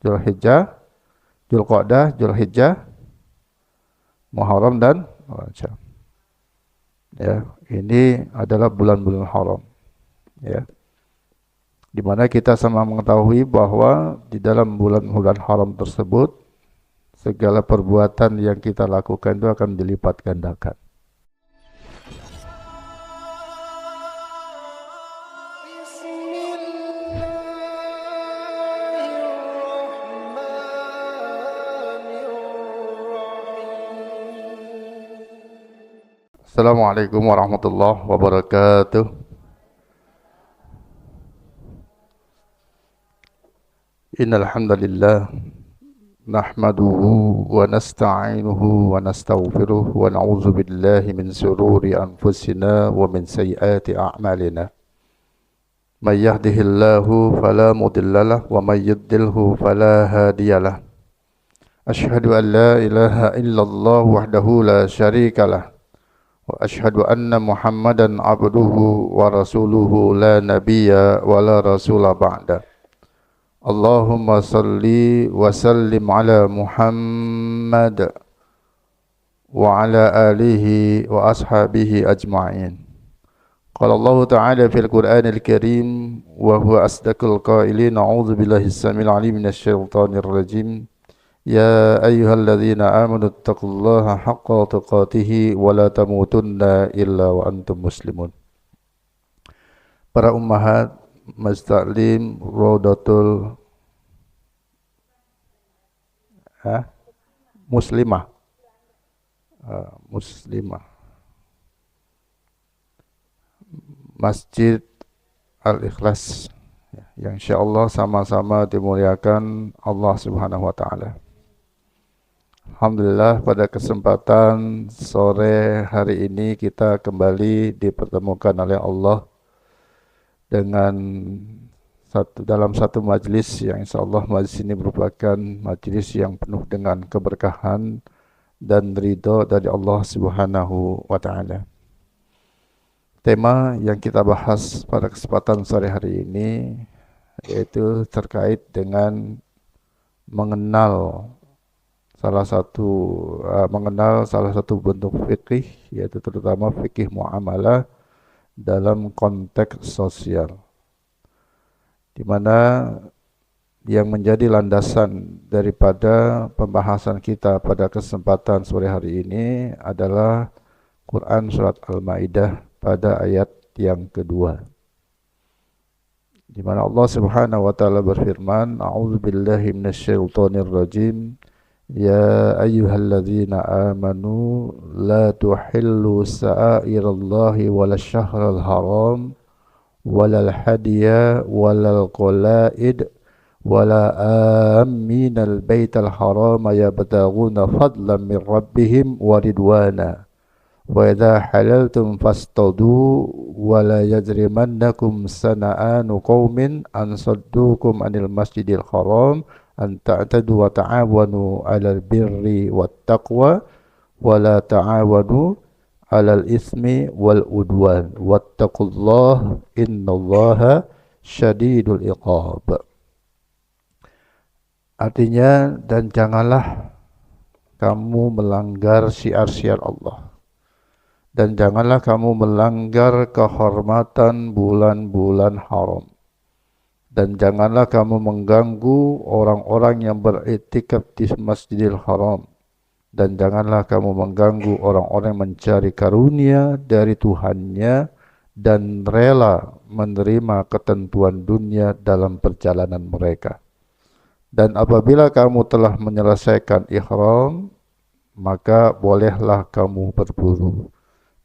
Zulhijjah, Zulqa'dah, Zulhijjah, Muharram dan Rajab. Ya, ini adalah bulan-bulan haram. Ya, di mana kita sama mengetahui bahwa di dalam bulan-bulan haram tersebut segala perbuatan yang kita lakukan itu akan dilipat gandakan. Assalamualaikum warahmatullahi wabarakatuh. Innal hamdalillah nahmaduhu wa nasta'inuhu wa nastaghfiruh wa na'udzu billahi min shururi anfusina wa min sayyiati a'malina. May yahdihillahu fala mudilla lahu wa may yudlilhu fala hadiyalah. Asyhadu an la ilaha illallah wahdahu la syarika lah. Wa asyhadu anna Muhammadan abduhu wa rasuluhu la nabiyya wa la rasula ba'da. Allahumma salli wa sallim ala Muhammad wa ala alihi wa ashabihi ajma'in. Qala Allah Ta'ala fil Qur'anil Karim wa huwa asdaqul qailin, a'udzu billahi as-samil 'alim minasy syaithanir rajim. Ya ayyuhalladzina amanu taqullaha haqqa tuqatih wa la tamutunna illa wa antum muslimun. Para ummahat Mastaklim Raudatul Muslimah, Muslimah Masjid Al-Ikhlas, yang insyaallah sama-sama dimuliakan Allah Subhanahu wa taala. Alhamdulillah, pada kesempatan sore hari ini kita kembali dipertemukan oleh Allah dengan dalam satu majlis yang insyaallah majlis ini merupakan majlis yang penuh dengan keberkahan dan ridho dari Allah Subhanahu wa taala. Tema yang kita bahas pada kesempatan sore hari ini yaitu terkait dengan mengenal salah satu bentuk fikih, yaitu terutama fikih muamalah dalam konteks sosial, di mana yang menjadi landasan daripada pembahasan kita pada kesempatan sore hari ini adalah Quran surat Al-Maidah pada ayat yang kedua, di mana Allah Subhanahu wa taala berfirman, a'udzubillahi minasyaitonir rajim. Ya ayyuhalladzina amanu la tuhillu sa'airallahi wala syahral haram walal hadiya walal qalaid wala aminal baital harama yabtaghuna fadlan min rabbihim wa ridwana wa idza halaltum fastadu wala yajrimannakum sana'anu qaumin an saddukum anil masjidil haram an ta'tadu wa ta'awanu 'alal birri wat taqwa wa la ta'awanu 'alal ismi wal udwan wattaqullaha innallaha syadidul iqab. Artinya, dan janganlah kamu melanggar syiar-syiar Allah, dan janganlah kamu melanggar kehormatan bulan-bulan haram, dan janganlah kamu mengganggu orang-orang yang beriktikaf di Masjidil Haram, dan janganlah kamu mengganggu orang-orang yang mencari karunia dari Tuhannya dan rela menerima ketentuan dunia dalam perjalanan mereka. Dan apabila kamu telah menyelesaikan ihram, maka bolehlah kamu berburu.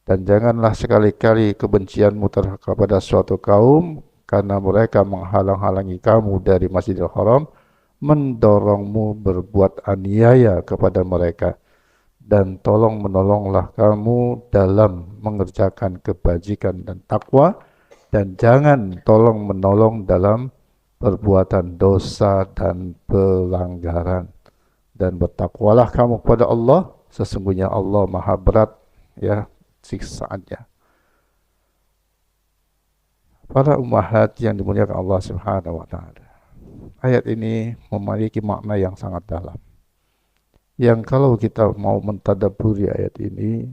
Dan janganlah sekali-kali kebencianmu terhadap kepada suatu kaum, karena mereka menghalang-halangi kamu dari Masjidil Haram, mendorongmu berbuat aniaya kepada mereka. Dan tolong menolonglah kamu dalam mengerjakan kebajikan dan takwa, dan jangan tolong menolong dalam perbuatan dosa dan pelanggaran. Dan bertakwalah kamu kepada Allah, sesungguhnya Allah maha berat ya siksaannya. Para ummahat yang dimuliakan Allah Subhanahu wa taala. ayat ini memiliki makna yang sangat dalam. Yang kalau kita mau mentadabburi ayat ini,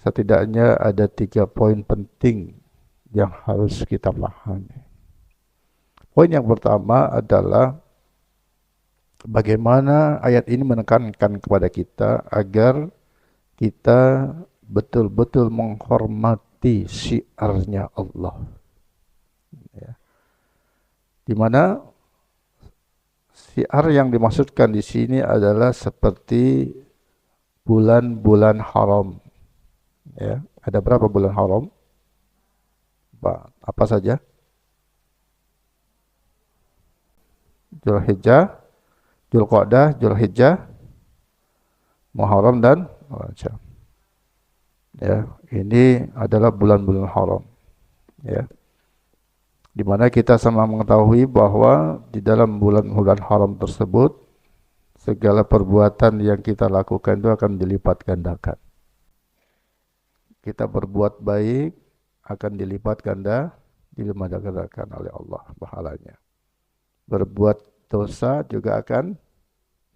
setidaknya ada 3 poin penting yang harus kita pahami. Poin yang pertama adalah bagaimana ayat ini menekankan kepada kita agar kita betul-betul menghormati syiarnya Allah. Ya. Di mana syiar yang dimaksudkan di sini adalah seperti bulan-bulan haram. Ya, ada berapa bulan haram? Apa saja? Zulhijjah, Dzulqa'dah, Zulhijjah, Muharram dan Rajab. Ya, ini adalah bulan-bulan haram. Ya. Di mana kita sama mengetahui bahwa di dalam bulan-bulan haram tersebut segala perbuatan yang kita lakukan itu akan dilipat gandakan. Kita berbuat baik akan dilipat gandakan oleh Allah pahalanya. Berbuat dosa juga akan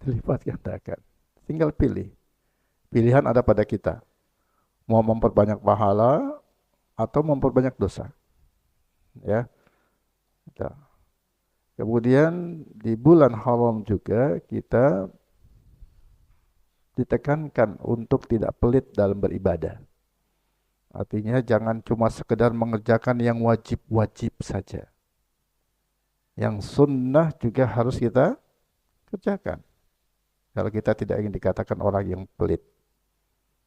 dilipat gandakan. Tinggal pilih. Pilihan ada pada kita. Mau memperbanyak pahala atau memperbanyak dosa. Ya. Nah. Kemudian di bulan haram juga kita ditekankan untuk tidak pelit dalam beribadah. Artinya jangan cuma sekedar mengerjakan yang wajib-wajib saja. Yang sunnah juga harus kita kerjakan. Kalau kita tidak ingin dikatakan orang yang pelit.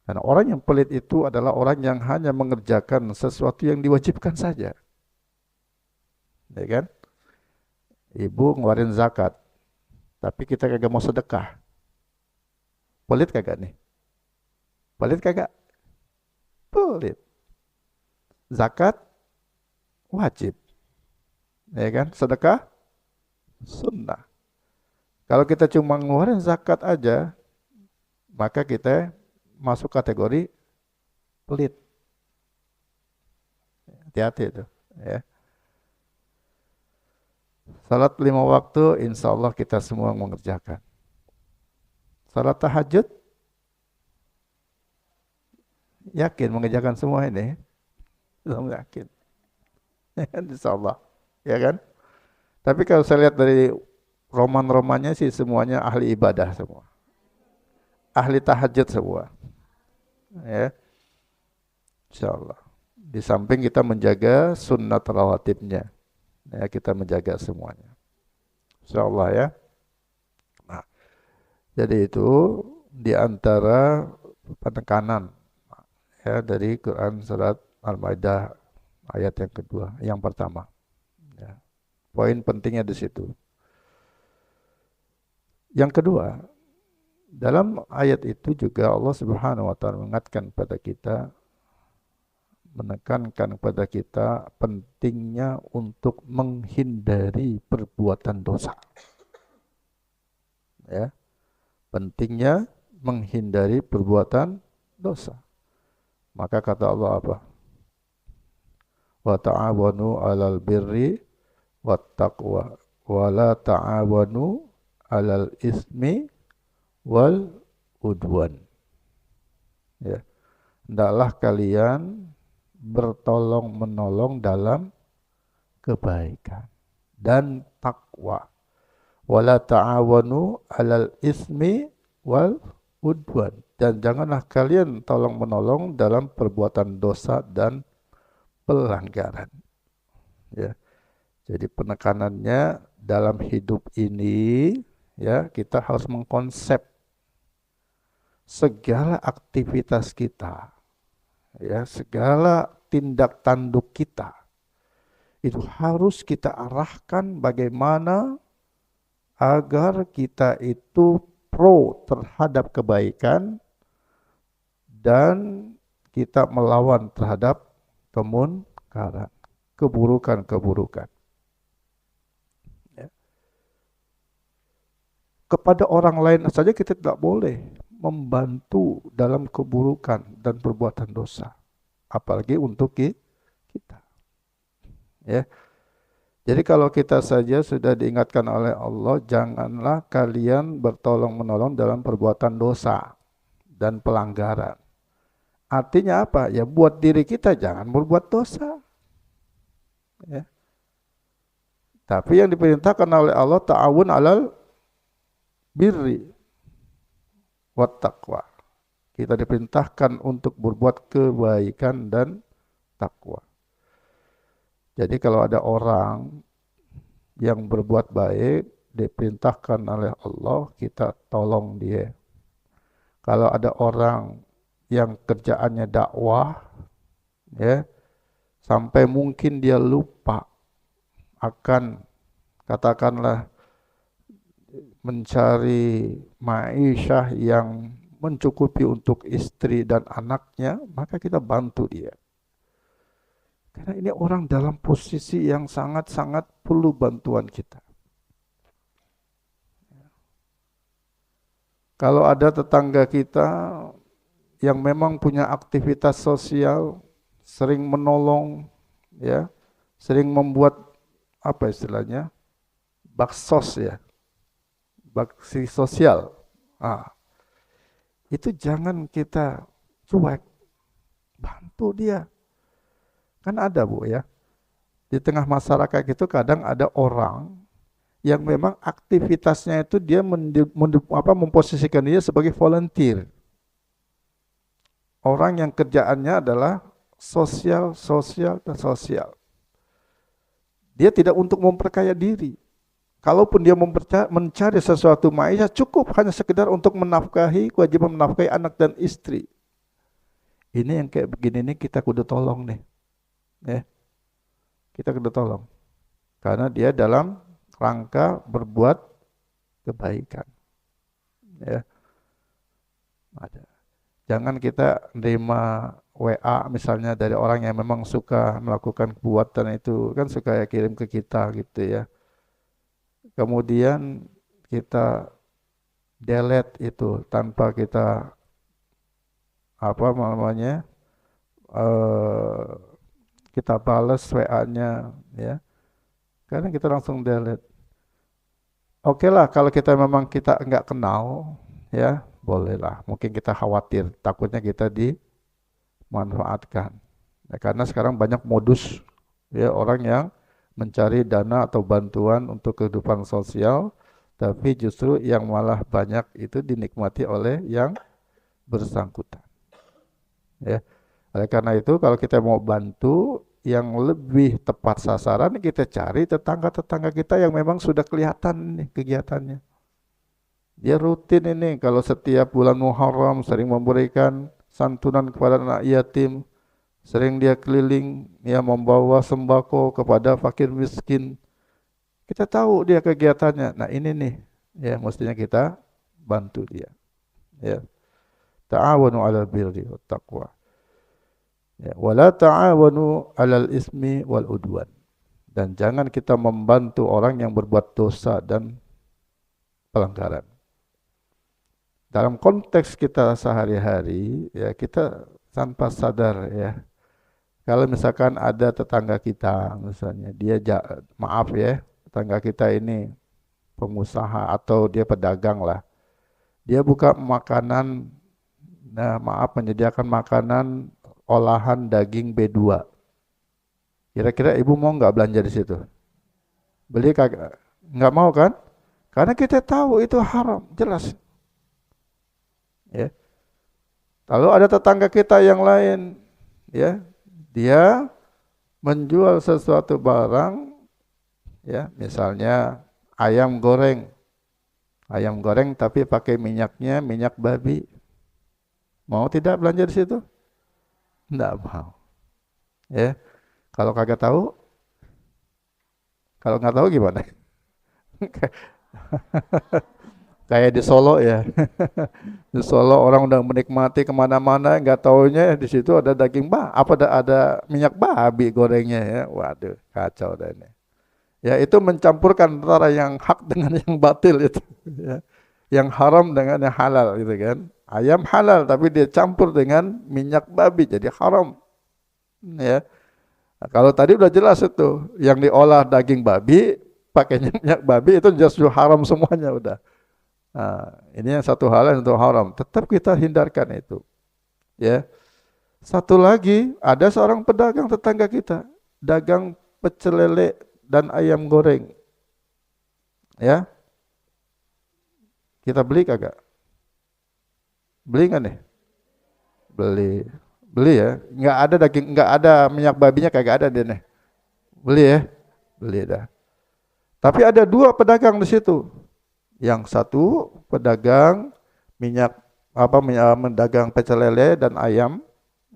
Karena orang yang pelit itu adalah orang yang hanya mengerjakan sesuatu yang diwajibkan saja. Ya kan? Ibu ngeluarin zakat, tapi kita kagak mau sedekah. Pelit kagak nih? Pelit kagak? Pelit. Zakat wajib. Ya kan? Sedekah sunnah. Kalau kita cuma ngeluarin zakat aja, maka kita masuk kategori pelit. Hati-hati itu. Ya. Salat 5 waktu, insya Allah kita semua mengerjakan. Salat tahajud, yakin mengerjakan semua ini? Belum yakin. Insya Allah. Ya kan? Tapi kalau saya lihat dari roman-romannya sih semuanya ahli ibadah semua. Ahli tahajud semua. Ya. Insya Allah. Di samping kita menjaga sunnat rawatibnya. Ya, kita menjaga semuanya. Insya Allah ya. Nah, jadi itu di antara penekanan ya dari Quran surat Al-Maidah ayat yang kedua, yang pertama. Ya. Poin pentingnya di situ. Yang kedua, dalam ayat itu juga Allah Subhanahu wa taala mengingatkan pada kita, menekankan kepada kita pentingnya untuk menghindari perbuatan dosa. Ya. Pentingnya menghindari perbuatan dosa. Maka kata Allah apa? Wa ta'awanu 'alal birri wat taqwa wa la ta'awanu 'alal ismi wal udwan. Ya. Hendaklah kalian bertolong menolong dalam kebaikan dan takwa. Wala ta'awanu 'alal ismi wal udwan. Dan janganlah kalian tolong menolong dalam perbuatan dosa dan pelanggaran. Ya. Jadi penekanannya dalam hidup ini ya kita harus mengkonsep segala aktivitas kita, ya segala tindak tanduk kita itu harus kita arahkan bagaimana agar kita itu pro terhadap kebaikan dan kita melawan terhadap kemunkaran, keburukan-keburukan. Ya. Kepada orang lain saja kita tidak boleh membantu dalam keburukan dan perbuatan dosa, apalagi untuk kita. Ya. Jadi kalau kita saja sudah diingatkan oleh Allah, janganlah kalian bertolong-menolong dalam perbuatan dosa dan pelanggaran. Artinya apa? Ya buat diri kita jangan berbuat dosa. Ya. Tapi yang diperintahkan oleh Allah ta'awun alal birri wat taqwa. Kita diperintahkan untuk berbuat kebaikan dan takwa. Jadi kalau ada orang yang berbuat baik, diperintahkan oleh Allah, kita tolong dia. Kalau ada orang yang kerjaannya dakwah, ya, sampai mungkin dia lupa akan, katakanlah, mencari ma'isyah yang mencukupi untuk istri dan anaknya, maka kita bantu dia. Karena ini orang dalam posisi yang sangat-sangat perlu bantuan kita. Kalau ada tetangga kita yang memang punya aktivitas sosial, sering menolong, ya, sering membuat apa istilahnya, baksos ya, bakti sosial. Itu jangan kita cuek, bantu dia. Kan ada Bu ya, di tengah masyarakat itu kadang ada orang yang memang aktivitasnya itu dia memposisikan dia sebagai volunteer. Orang yang kerjaannya adalah sosial, sosial, dan sosial. Dia tidak untuk memperkaya diri. Kalaupun dia mencari sesuatu maisha, cukup hanya sekedar untuk menafkahi, kewajiban menafkahi anak dan istri. Ini yang kayak begini nih kita kudu tolong nih. Ya. Kita kudu tolong. Karena dia dalam rangka berbuat kebaikan. Ya. Ada. Jangan kita nerima WA misalnya dari orang yang memang suka melakukan perbuatan itu, kan suka ya kirim ke kita gitu ya. Kemudian kita delete itu tanpa kita apa namanya, kita balas WA-nya ya. Karena kita langsung delete. Oke lah kalau kita memang kita nggak kenal ya, bolehlah. Mungkin kita khawatir, takutnya kita dimanfaatkan. Ya, karena sekarang banyak modus ya orang yang mencari dana atau bantuan untuk kehidupan sosial, tapi justru yang malah banyak itu dinikmati oleh yang bersangkutan. Ya, oleh karena itu kalau kita mau bantu yang lebih tepat sasaran, kita cari tetangga-tetangga kita yang memang sudah kelihatan nih kegiatannya. Dia rutin ini kalau setiap bulan Muharram sering memberikan santunan kepada anak yatim. Sering dia keliling, ya membawa sembako kepada fakir miskin. Kita tahu dia kegiatannya. Nah ini nih, ya mestinya kita bantu dia. Ya, ta'awanu 'alal birri wat taqwa. Ya, wala ta'awanu 'alal ismi wal udwan. Dan jangan kita membantu orang yang berbuat dosa dan pelanggaran. Dalam konteks kita sehari-hari, ya kita tanpa sadar ya. Kalau misalkan ada tetangga kita, misalnya dia maaf ya, tetangga kita ini pengusaha atau dia pedagang lah, dia buka makanan, nah maaf menyediakan makanan olahan daging B2. Kira-kira ibu mau nggak belanja di situ? Beli kagak? Nggak mau kan? Karena kita tahu itu haram, jelas. Ya. Lalu ada tetangga kita yang lain, ya. Dia menjual sesuatu barang, ya, misalnya ayam goreng tapi pakai minyaknya minyak babi. Mau tidak belanja di situ? Enggak mau. Ya, kalau kagak tahu, kalau nggak tahu gimana? Kayak di Solo ya, di Solo orang udah menikmati kemana-mana, nggak taunya di situ ada daging ada minyak babi gorengnya ya, waduh kacau dah ini. Ya itu mencampurkan antara yang hak dengan yang batil itu, ya. Yang haram dengan yang halal gitu kan. Ayam halal tapi dia campur dengan minyak babi jadi haram, ya. Nah, kalau tadi udah jelas itu, yang diolah daging babi, pakainya minyak babi itu jelas haram semuanya udah. Nah, ini yang satu hal yang untuk haram. Tetap kita hindarkan itu. Ya. Satu lagi, ada seorang pedagang tetangga kita, dagang pecel lele dan ayam goreng. Ya, kita beli kagak? Beli nggak nih? Beli. Beli ya. Nggak ada daging, nggak ada minyak babinya kagak ada dia nih. Beli ya. Beli dah. Tapi ada dua pedagang di situ. Yang satu pedagang minyak mendagang pecel lele dan ayam,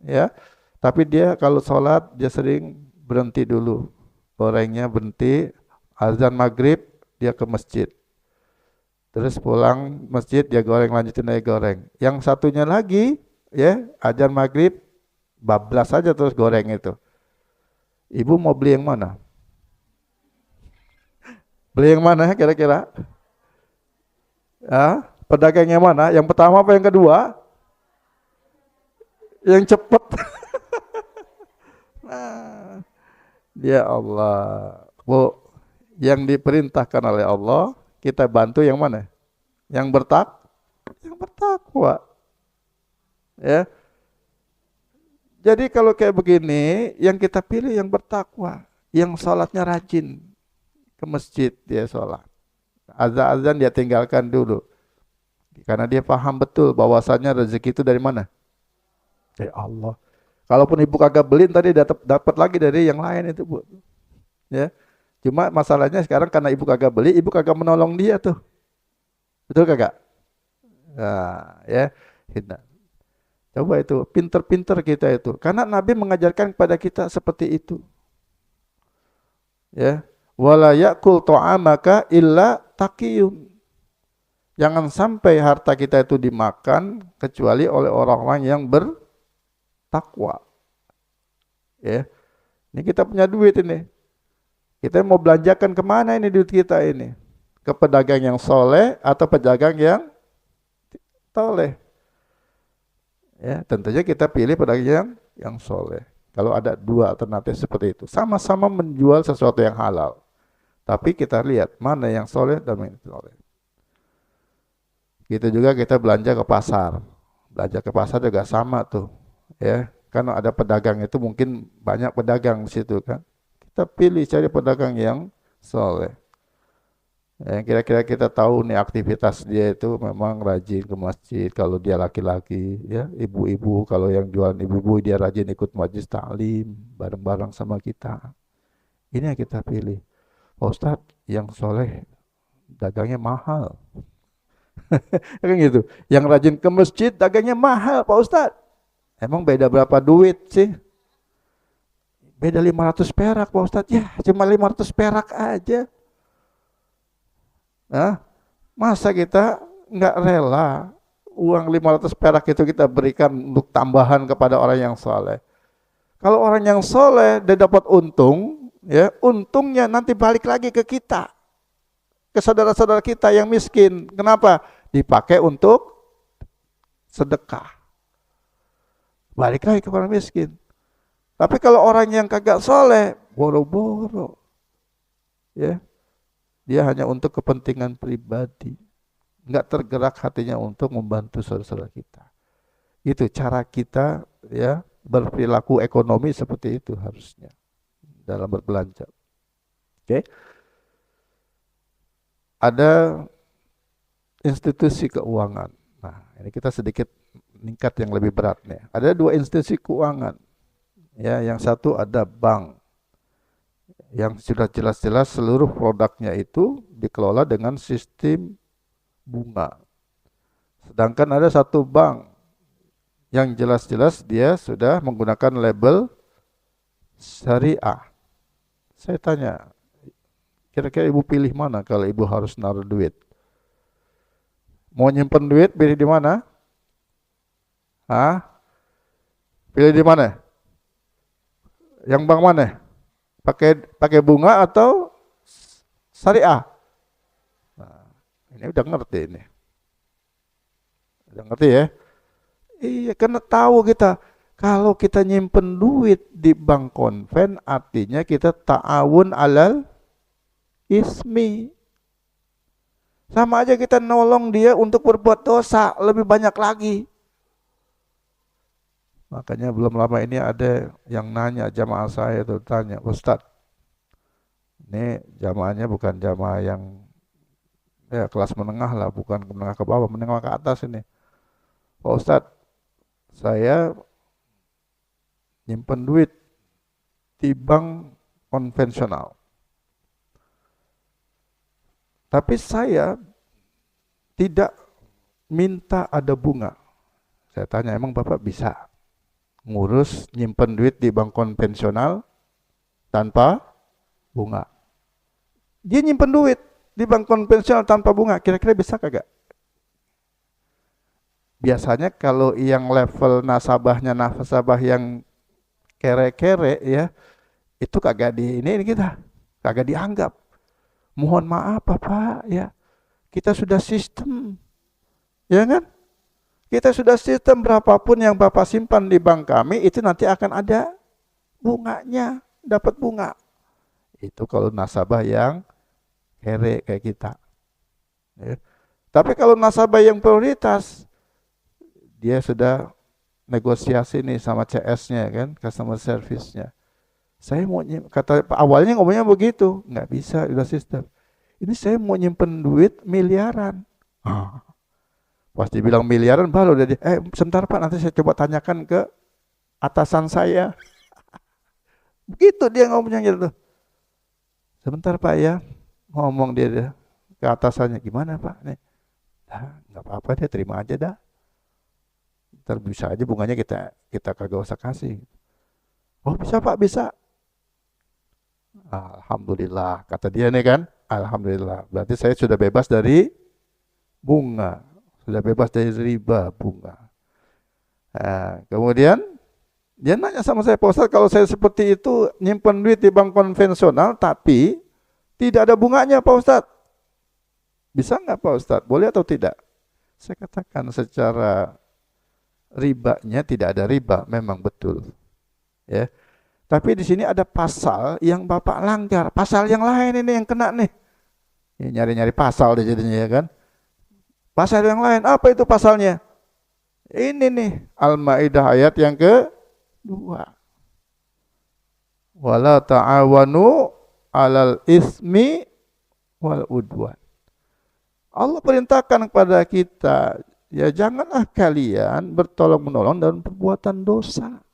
ya. Tapi dia kalau sholat dia sering berhenti dulu. Gorengnya berhenti, azan maghrib dia ke masjid. Terus pulang masjid dia goreng lanjutin lagi goreng. Yang satunya lagi, ya, azan maghrib bablas saja terus goreng itu. Ibu mau beli yang mana? Beli yang mana kira-kira? Ya, pedagang yang mana? Yang pertama apa yang kedua? Yang cepet. Nah, ya Allah. Bu, yang diperintahkan oleh Allah, kita bantu yang mana? Yang bertakwa. Ya. Jadi kalau kayak begini, yang kita pilih yang bertakwa, yang sholatnya rajin ke masjid dia sholat. Azan-azan dia tinggalkan dulu. Karena dia paham betul bahwasannya rezeki itu dari mana? Dari Allah. Kalaupun ibu kagak beli tadi dapat lagi dari yang lain itu, Bu. Ya. Cuma masalahnya sekarang karena ibu kagak beli, ibu kagak menolong dia tuh. Betul kagak? Nah, ya. Hina. Coba itu, pinter-pinter kita itu. Karena Nabi mengajarkan kepada kita seperti itu. Ya. Wala yakul ta'amaka illa taqiyun. Jangan sampai harta kita itu dimakan kecuali oleh orang-orang yang bertakwa. Ya. Ini kita punya duit ini. Kita mau belanjakan kemana ini duit kita ini? Ke pedagang yang soleh atau pedagang yang toleh? Ya, tentunya kita pilih pedagang yang soleh. Kalau ada dua alternatif seperti itu, sama-sama menjual sesuatu yang halal. Tapi kita lihat mana yang soleh dan mana yang soleh. Gitu juga kita belanja ke pasar. Belanja ke pasar juga sama tuh. Ya, kan ada pedagang itu mungkin banyak pedagang di situ kan. Kita pilih cari pedagang yang soleh. Yang kira-kira kita tahu nih aktivitas dia itu memang rajin ke masjid kalau dia laki-laki, ya ibu-ibu kalau yang jualan ibu-ibu dia rajin ikut majelis taklim bareng-bareng sama kita. Ini yang kita pilih. Pak Ustadz yang soleh dagangnya mahal. Kan gitu. Yang rajin ke masjid dagangnya mahal Pak Ustadz. Emang beda berapa duit sih? Beda 500 perak Pak Ustadz. Ya cuma 500 perak aja. Nah, masa kita nggak rela uang 500 perak itu kita berikan untuk tambahan kepada orang yang soleh. Kalau orang yang soleh dia dapat untung, ya untungnya nanti balik lagi ke kita, ke saudara-saudara kita yang miskin. Kenapa? Dipakai untuk sedekah. Balik lagi ke orang miskin. Tapi kalau orang yang kagak soleh, boro-boro, ya dia hanya untuk kepentingan pribadi. Enggak tergerak hatinya untuk membantu saudara-saudara kita. Itu cara kita ya berperilaku ekonomi seperti itu harusnya dalam berbelanja. Oke. Ada institusi keuangan. Nah, ini kita sedikit meningkat yang lebih berat nih. Ada dua institusi keuangan. Ya, yang satu ada bank yang sudah jelas-jelas seluruh produknya itu dikelola dengan sistem bunga. Sedangkan ada satu bank yang jelas-jelas dia sudah menggunakan label syariah. Saya tanya, kira-kira ibu pilih mana kalau ibu harus naruh duit? Mau nyimpen duit, pilih di mana? Hah? Pilih di mana? Yang bank mana? Pakai bunga atau syariah? Nah, ini udah ngerti ini. Udah ngerti ya? Iya, karena tahu kita Kalau kita nyimpen duit di bank konven, artinya kita ta'awun alal ismi. Sama aja kita nolong dia untuk berbuat dosa lebih banyak lagi. Makanya belum lama ini ada yang nanya, jamaah saya tuh tanya, Ustadz, ini jamaahnya bukan jamaah yang ya kelas menengah lah, bukan menengah ke bawah, menengah ke atas ini. Pak Ustadz, saya nyimpen duit di bank konvensional. Tapi saya tidak minta ada bunga. Saya tanya, emang Bapak bisa ngurus nyimpen duit di bank konvensional tanpa bunga? Dia nyimpen duit di bank konvensional tanpa bunga, kira-kira bisa kagak? Biasanya kalau yang level nasabah yang kere-kere ya, itu kagak ini kita, kagak dianggap. Mohon maaf Bapak ya, kita sudah sistem, ya kan? Kita sudah sistem berapapun yang Bapak simpan di bank kami, itu nanti akan ada bunganya, dapat bunga. Itu kalau nasabah yang kere kayak kita. Ya. Tapi kalau nasabah yang prioritas, dia sudah negosiasi nih sama CS-nya kan, customer service-nya. Saya mau kata awalnya ngomongnya begitu, nggak bisa, udah sistem. Ini saya mau nyimpen duit miliaran. Pas dibilang miliaran baru dia, sebentar Pak, nanti saya coba tanyakan ke atasan saya. Begitu dia ngomongnya gitu. Sebentar Pak ya, ngomong dia ke atasannya, gimana Pak? Nih, nggak apa-apa deh, terima aja dah. Ntar bisa aja bunganya kita kagak usah kasih. Oh bisa Pak, bisa. Alhamdulillah, kata dia nih kan, alhamdulillah. Berarti saya sudah bebas dari bunga, sudah bebas dari riba bunga. Nah, kemudian dia nanya sama saya, Pak Ustadz, kalau saya seperti itu nyimpen duit di bank konvensional tapi tidak ada bunganya Pak Ustadz, bisa nggak Pak Ustadz? Boleh atau tidak? Saya katakan secara ribanya tidak ada riba, memang betul. Ya. Tapi di sini ada pasal yang Bapak langgar, pasal yang lain ini yang kena nih. Ya, nyari-nyari pasal deh jadinya ya kan. Pasal yang lain, apa itu pasalnya? Ini nih, Al-Maidah ayat yang ke-2. Wala ta'awanu 'alal ismi wal udwan. Allah perintahkan kepada kita, ya janganlah kalian bertolong-menolong dalam perbuatan dosa.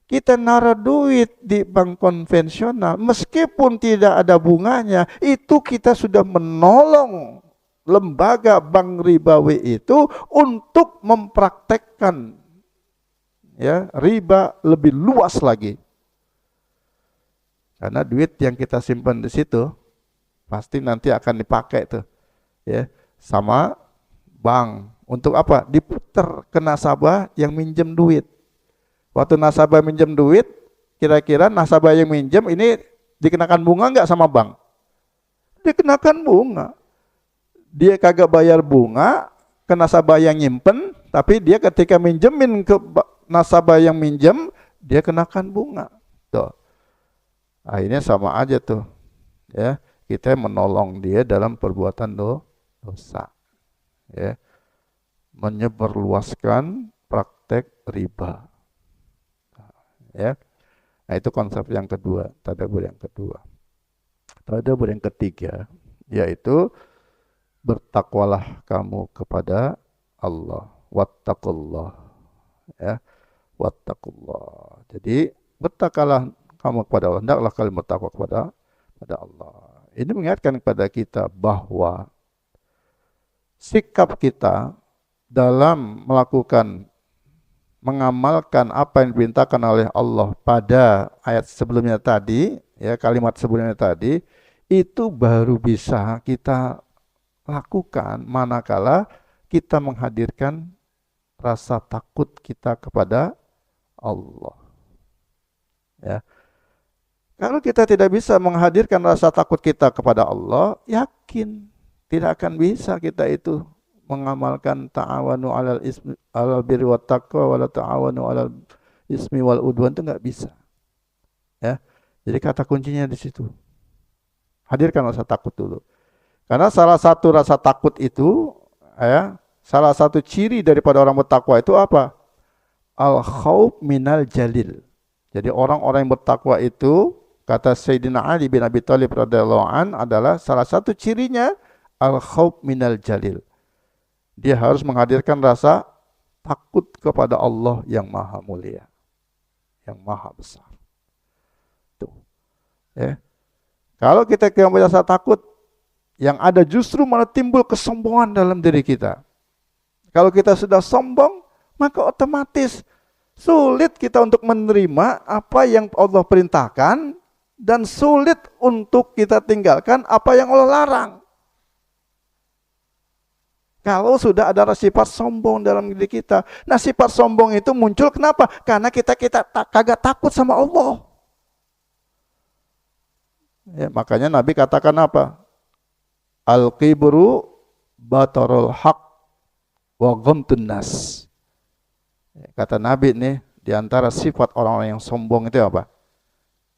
Kita naruh duit di bank konvensional, meskipun tidak ada bunganya, itu kita sudah menolong lembaga bank ribawi itu untuk mempraktekkan ya riba lebih luas lagi. Karena duit yang kita simpan di situ pasti nanti akan dipakai tuh ya sama bank. Untuk apa? Diputar ke nasabah yang minjem duit. Waktu nasabah minjem duit, kira-kira nasabah yang minjem ini dikenakan bunga nggak sama bank? Dikenakan bunga. Dia kagak bayar bunga ke nasabah yang nyimpen, tapi dia ketika minjemin ke nasabah yang minjem, dia kenakan bunga. Tuh. Akhirnya sama aja tuh. Ya, kita menolong dia dalam perbuatan dosa. Ya. Menyebarluaskan praktek riba. Ya. Nah, itu konsep yang kedua, tadabbur yang kedua. Tadabbur yang ketiga yaitu bertakwalah kamu kepada Allah. Wattaqullah. Ya. Wattaqullah. Jadi bertakwalah kamu kepada Allah, hendaklah kalian bertakwa kepada Allah. Ini mengingatkan kepada kita bahwa sikap kita dalam mengamalkan apa yang diperintahkan oleh Allah pada ayat sebelumnya tadi, ya kalimat sebelumnya tadi, itu baru bisa kita lakukan manakala kita menghadirkan rasa takut kita kepada Allah. Ya. Kalau kita tidak bisa menghadirkan rasa takut kita kepada Allah, yakin tidak akan bisa kita itu mengamalkan ta'awanu 'alal birri wat taqwa wa la ta'awanu 'alal ismi wal udwan itu nggak bisa. Ya, jadi kata kuncinya di situ. Hadirkan rasa takut dulu. Karena salah satu rasa takut itu, ya, salah satu ciri daripada orang bertakwa itu apa? Al khauf minal jalil. Jadi orang-orang yang bertakwa itu, kata Sayyidina Ali bin Abi Thalib radhiyallahu an, adalah salah satu cirinya al khauf minal jalil. Dia harus menghadirkan rasa takut kepada Allah yang maha mulia, yang maha besar. Tuh, ya. Kalau kita punya rasa takut, yang ada justru malah timbul kesombongan dalam diri kita. Kalau kita sudah sombong, maka otomatis sulit kita untuk menerima apa yang Allah perintahkan dan sulit untuk kita tinggalkan apa yang Allah larang. Kalau sudah ada sifat sombong dalam diri kita. Nah, sifat sombong itu muncul kenapa? Karena kita kagak takut sama Allah. Ya, makanya Nabi katakan apa? Al-kibru batarul haq wa ghamtun nas. Kata Nabi nih, di antara sifat orang-orang yang sombong itu apa?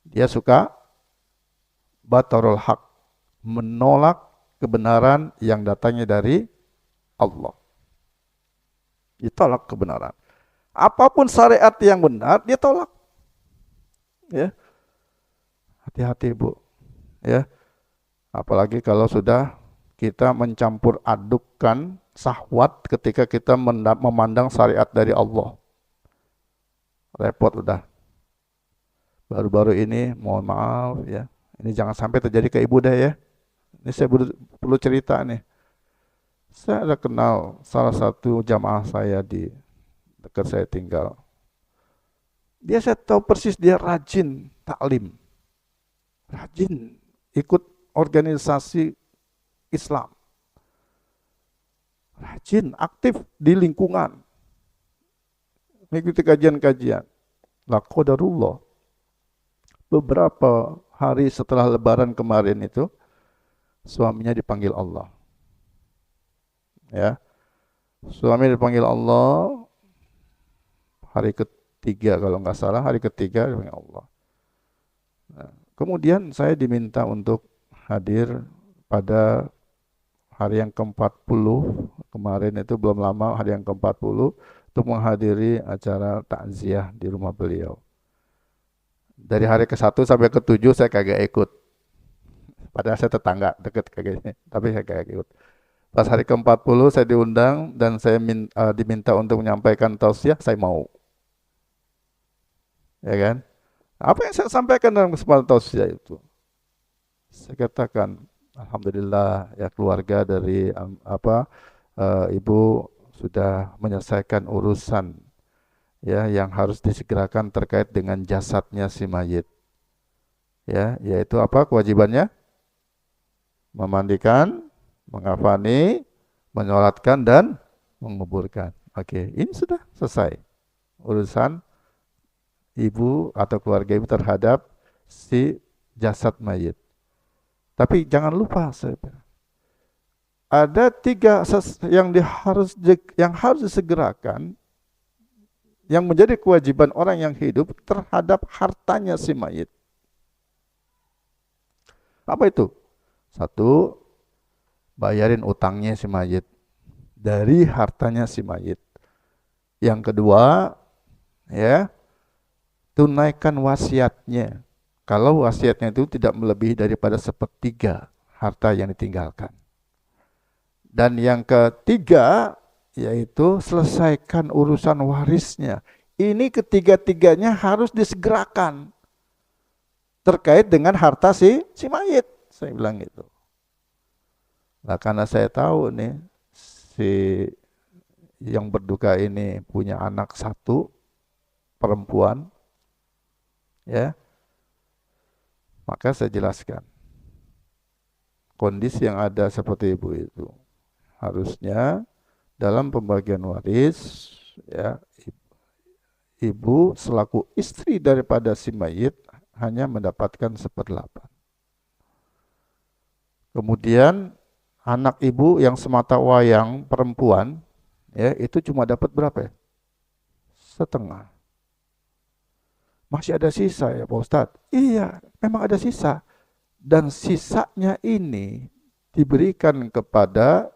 Dia suka batarul haq, menolak kebenaran yang datangnya dari Allah. Ditolak kebenaran. Apapun syariat yang benar, dia tolak. Ya. Hati-hati, Bu. Ya. Apalagi kalau sudah kita mencampur adukkan syahwat ketika kita memandang syariat dari Allah. Repot udah. Baru-baru ini, mohon maaf ya. Ini jangan sampai terjadi ke Ibu deh ya. Ini saya perlu cerita nih. Saya ada kenal salah satu jamaah saya di dekat saya tinggal. Saya tahu persis dia rajin taklim. Rajin ikut organisasi Islam. Rajin, aktif di lingkungan. Mengikuti kajian-kajian. La qadarullah. Beberapa hari setelah lebaran kemarin itu, suaminya dipanggil Allah. Ya. Suami dipanggil Allah hari ketiga kalau nggak salah, hari ketiga dipanggil Allah. Nah, kemudian saya diminta untuk hadir pada hari yang ke-40, kemarin itu belum lama, hari yang ke-40 untuk menghadiri acara takziah di rumah beliau. Dari hari ke-1 sampai ke-7 saya kagak ikut. Padahal saya tetangga deket kagaknya, tapi saya kagak ikut. Pas hari ke-40 saya diundang dan saya diminta untuk menyampaikan tausiah, saya mau. Ya kan? Apa yang saya sampaikan dalam kesempatan tausiah itu? Saya katakan, alhamdulillah ya keluarga dari ibu sudah menyelesaikan urusan ya yang harus disegerakan terkait dengan jasadnya si mayit. Ya, yaitu apa kewajibannya? Memandikan, mengkafani, menyolatkan dan menguburkan. Oke, ini sudah selesai urusan ibu atau keluarga ibu terhadap si jasad mayit. Tapi jangan lupa, ada 3 yang harus disegerakan, yang menjadi kewajiban orang yang hidup terhadap hartanya si mayit. Apa itu? 1, bayarin utangnya si mayit dari hartanya si mayit. Yang kedua, ya, tunaikan wasiatnya. Kalau wasiatnya itu tidak melebihi daripada 1/3 harta yang ditinggalkan. Dan yang ketiga, yaitu selesaikan urusan warisnya. Ini ketiga-tiganya harus disegerakan terkait dengan harta si mayit. Saya bilang gitu. Nah, karena saya tahu nih si yang berduka ini punya anak 1 perempuan, ya, maka saya jelaskan kondisi yang ada seperti ibu itu. Harusnya dalam pembagian waris, ya, ibu selaku istri daripada si mayit hanya mendapatkan 1/8. Kemudian anak ibu yang semata wayang perempuan, ya, itu cuma dapat berapa ya? 1/2. Masih ada sisa ya Pak Ustadz? Iya, memang ada sisa. Dan sisanya ini diberikan kepada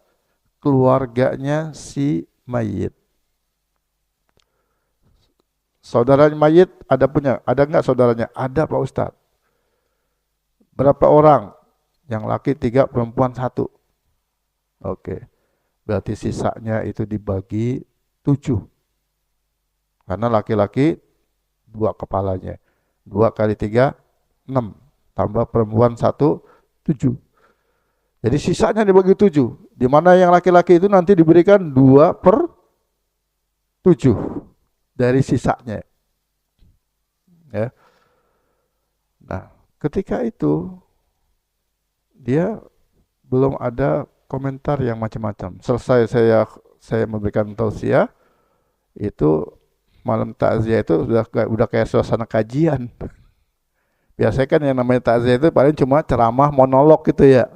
keluarganya si mayit. Saudaranya mayit ada nggak saudaranya? Ada Pak Ustadz. Berapa orang? Yang laki 3, perempuan 1. Oke, berarti sisanya itu dibagi 7. Karena laki-laki 2 kepalanya. 2 kali 3, 6. Tambah perempuan 1, 7. Jadi sisanya dibagi 7. Di mana yang laki-laki itu nanti diberikan 2/7 dari sisanya. Ya. Nah, ketika itu dia belum ada komentar yang macam-macam. Selesai saya memberikan tausiah, itu malam takziah itu udah kayak suasana kajian. Biasanya kan yang namanya takziah itu paling cuma ceramah monolog gitu ya.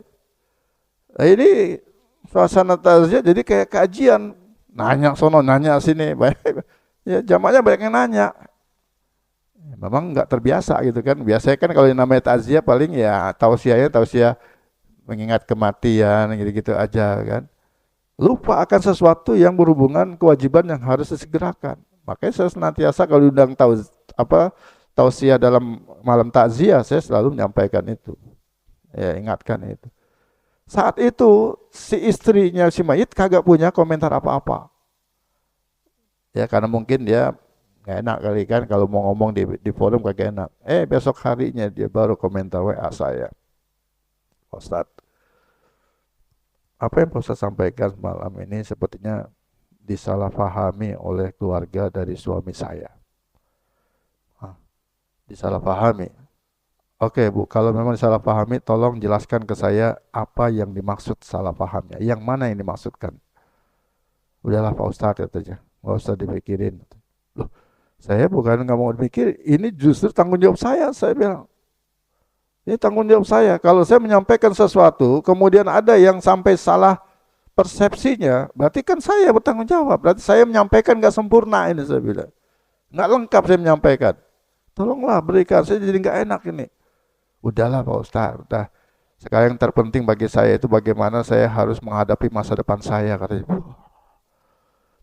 Nah, ini suasana takziah jadi kayak kajian, nanya sono nanya sini. Ya jamaahnya banyak yang nanya. Memang nggak terbiasa gitu kan. Biasanya kan kalau yang namanya takziah paling ya tausiah mengingat kematian gitu-gitu aja kan. Lupa akan sesuatu yang berhubungan kewajiban yang harus disegerakan. Makanya saya senantiasa kalau diundang tausiah dalam malam takziah, saya selalu menyampaikan itu. Ya, ingatkan itu. Saat itu si istrinya si mayit kagak punya komentar apa-apa. Ya karena mungkin dia nggak enak kali kan kalau mau ngomong di forum kagak enak. Besok harinya dia baru komentar WA saya. Ustaz, apa yang Ustaz sampaikan malam ini sepertinya disalahpahami oleh keluarga dari suami saya. Disalahpahami. Oke Bu, kalau memang disalahpahami, tolong jelaskan ke saya apa yang dimaksud salah pahamnya. Yang mana yang dimaksudkan? Udahlah Pak Ustadz katanya, nggak usah dipikirin. Loh, saya bukan nggak mau dipikir, ini justru tanggung jawab saya bilang. Ini tanggung jawab saya. Kalau saya menyampaikan sesuatu, kemudian ada yang sampai salah persepsinya, berarti kan saya bertanggung jawab. Berarti saya menyampaikan nggak sempurna ini saya bilang. Nggak lengkap saya menyampaikan. Tolonglah berikan, saya jadi nggak enak ini. Udahlah Pak Ustadz, udah. Sekarang yang terpenting bagi saya itu bagaimana saya harus menghadapi masa depan saya katanya.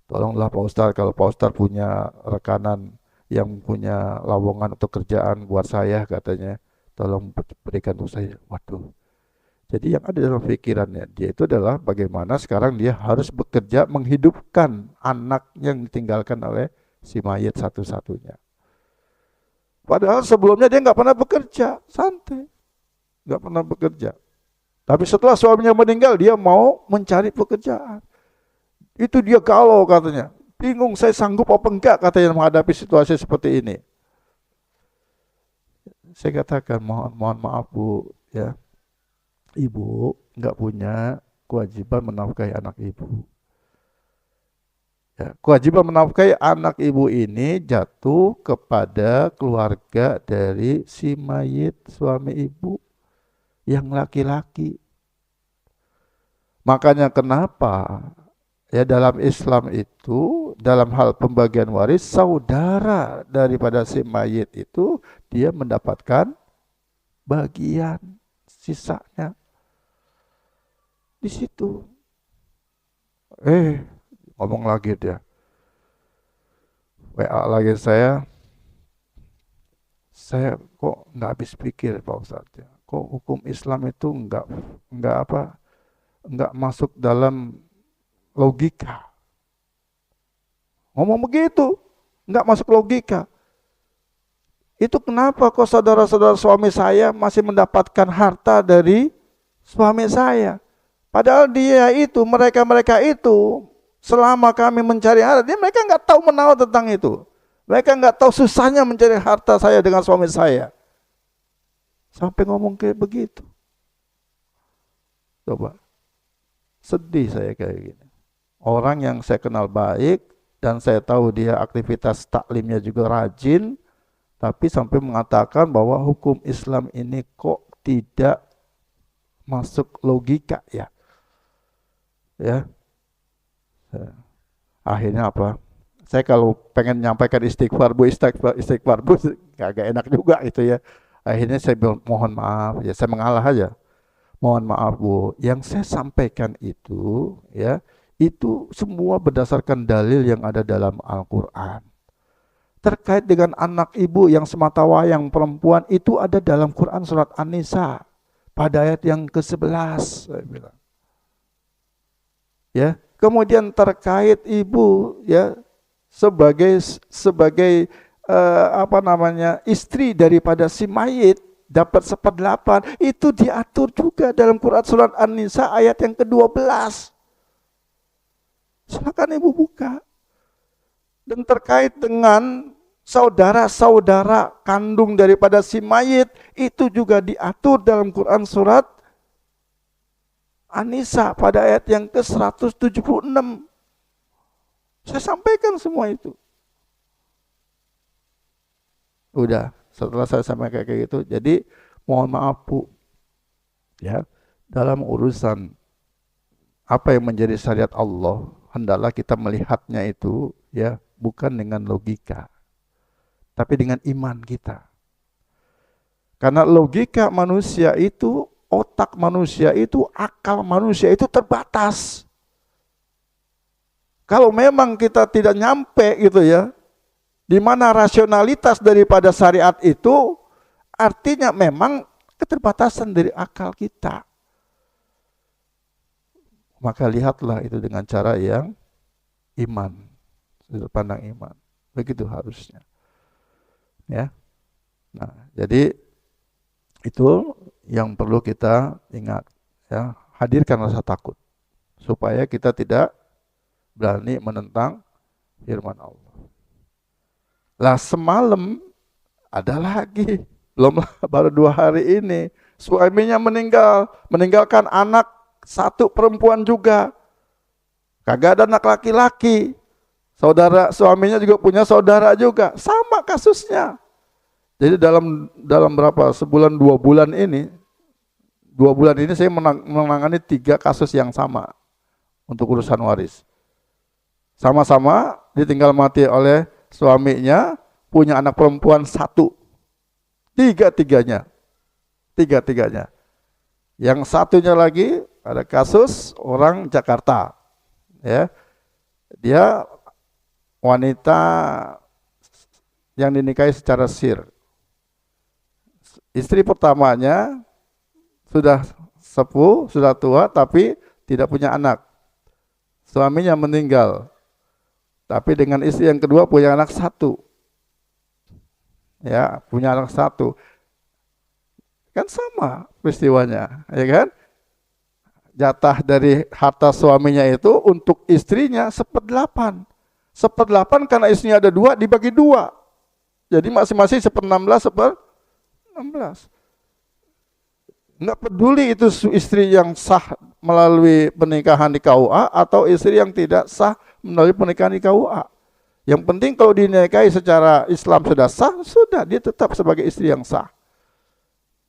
Tolonglah Pak Ustadz, kalau Pak Ustadz punya rekanan yang punya lowongan untuk kerjaan buat saya katanya, tolong berikan untuk saya. Waduh. Jadi yang ada dalam pikirannya dia itu adalah bagaimana sekarang dia harus bekerja menghidupkan anak yang ditinggalkan oleh si mayit satu-satunya. Padahal sebelumnya dia nggak pernah bekerja, santai, nggak pernah bekerja. Tapi setelah suaminya meninggal, dia mau mencari pekerjaan. Itu dia galau katanya, bingung saya sanggup apa enggak katanya menghadapi situasi seperti ini. Saya katakan mohon maaf Bu, ya, ibu nggak punya kewajiban menafkahi anak ibu. Ya, kewajiban menafkahi anak ibu ini jatuh kepada keluarga dari si mayit suami ibu yang laki-laki. Makanya kenapa ya dalam Islam itu dalam hal pembagian waris saudara daripada si mayit itu dia mendapatkan bagian sisanya di situ. Ngomong lagi dia, WA lagi saya kok nggak habis pikir Pak Ustadz ya. Kok hukum Islam itu nggak masuk dalam logika. Ngomong begitu, nggak masuk logika. Itu kenapa kok saudara-saudara suami saya masih mendapatkan harta dari suami saya? Padahal mereka itu selama kami mencari harta, mereka nggak tahu menahu tentang itu. Mereka nggak tahu susahnya mencari harta saya dengan suami saya. Sampai ngomong kayak begitu. Coba. Sedih saya kayak gini. Orang yang saya kenal baik dan saya tahu dia aktivitas taklimnya juga rajin, tapi sampai mengatakan bahwa hukum Islam ini kok tidak masuk logika ya. Ya. Akhirnya apa? Saya kalau pengen nyampaikan istighfar bu, agak enak juga itu ya. Akhirnya saya bilang, mohon maaf, ya saya mengalah aja. Mohon maaf bu, yang saya sampaikan itu ya, itu semua berdasarkan dalil yang ada dalam Al-Quran. Terkait dengan anak ibu yang semata wayang perempuan, itu ada dalam Quran surat An-Nisa pada ayat yang ke-11, saya bilang. Ya, kemudian terkait ibu ya sebagai istri daripada si mayit dapat 1/8, itu diatur juga dalam Quran surat An-Nisa ayat yang ke-12. Silakan ibu buka. Dan terkait dengan saudara-saudara kandung daripada si mayit, itu juga diatur dalam Quran surat An-Nisa pada ayat yang ke-176. Saya sampaikan semua itu. Udah, setelah saya sampaikan kayak gitu, jadi mohon maaf Bu, ya, dalam urusan apa yang menjadi syariat Allah, hendaklah kita melihatnya itu ya bukan dengan logika, tapi dengan iman kita. Karena logika manusia itu, otak manusia itu, akal manusia itu terbatas. Kalau memang kita tidak nyampe gitu ya, di mana rasionalitas daripada syariat itu, artinya memang keterbatasan dari akal kita. Maka lihatlah itu dengan cara yang iman, sudut pandang iman. Begitu harusnya. Ya. Nah, jadi itu yang perlu kita ingat, ya. Hadirkan rasa takut supaya kita tidak berani menentang firman Allah. Lah semalam ada lagi, belum baru 2 hari ini, suaminya meninggalkan anak 1 perempuan juga. Kagak ada anak laki-laki. Saudara suaminya juga punya saudara juga, sama kasusnya. Jadi dalam berapa sebulan 2 bulan ini, 2 bulan ini saya menangani 3 kasus yang sama untuk urusan waris. Sama-sama ditinggal mati oleh suaminya, punya anak perempuan 1. Tiga-tiganya. Yang satunya lagi ada kasus orang Jakarta. Ya. Dia wanita yang dinikahi secara sir. Istri pertamanya sudah sepuh, sudah tua, tapi tidak punya anak. Suaminya meninggal. Tapi dengan istri yang kedua punya anak 1. Ya, punya anak 1. Kan sama peristiwanya, ya kan? Jatah dari harta suaminya itu untuk istrinya 1/8. 1/8 karena istrinya ada 2 dibagi 2. Jadi masing-masing 1/16, 1/16. Enggak peduli itu istri yang sah melalui pernikahan di KUA atau istri yang tidak sah melalui pernikahan di KUA. Yang penting kalau dinikahi secara Islam sudah sah, sudah dia tetap sebagai istri yang sah.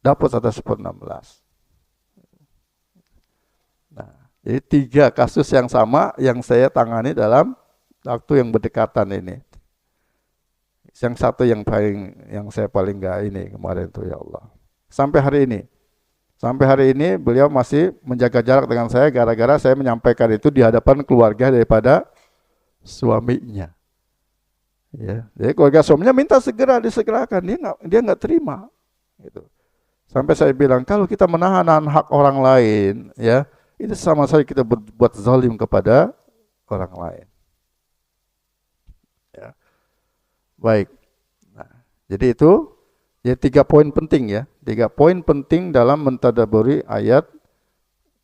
Dapat atas 1/16. Nah, jadi 3 kasus yang sama yang saya tangani dalam waktu yang berdekatan ini. Yang satu yang saya paling enggak ini kemarin itu ya Allah. Sampai hari ini beliau masih menjaga jarak dengan saya gara-gara saya menyampaikan itu di hadapan keluarga daripada suaminya. Ya, jadi keluarga suaminya minta segera disegerakan, dia nggak terima. Gitu. Sampai saya bilang kalau kita menahan hak orang lain, ya itu sama saja kita berbuat zalim kepada orang lain. Ya. Baik. Nah, jadi itu ya 3 poin penting ya. 3 poin penting dalam mentadaburi ayat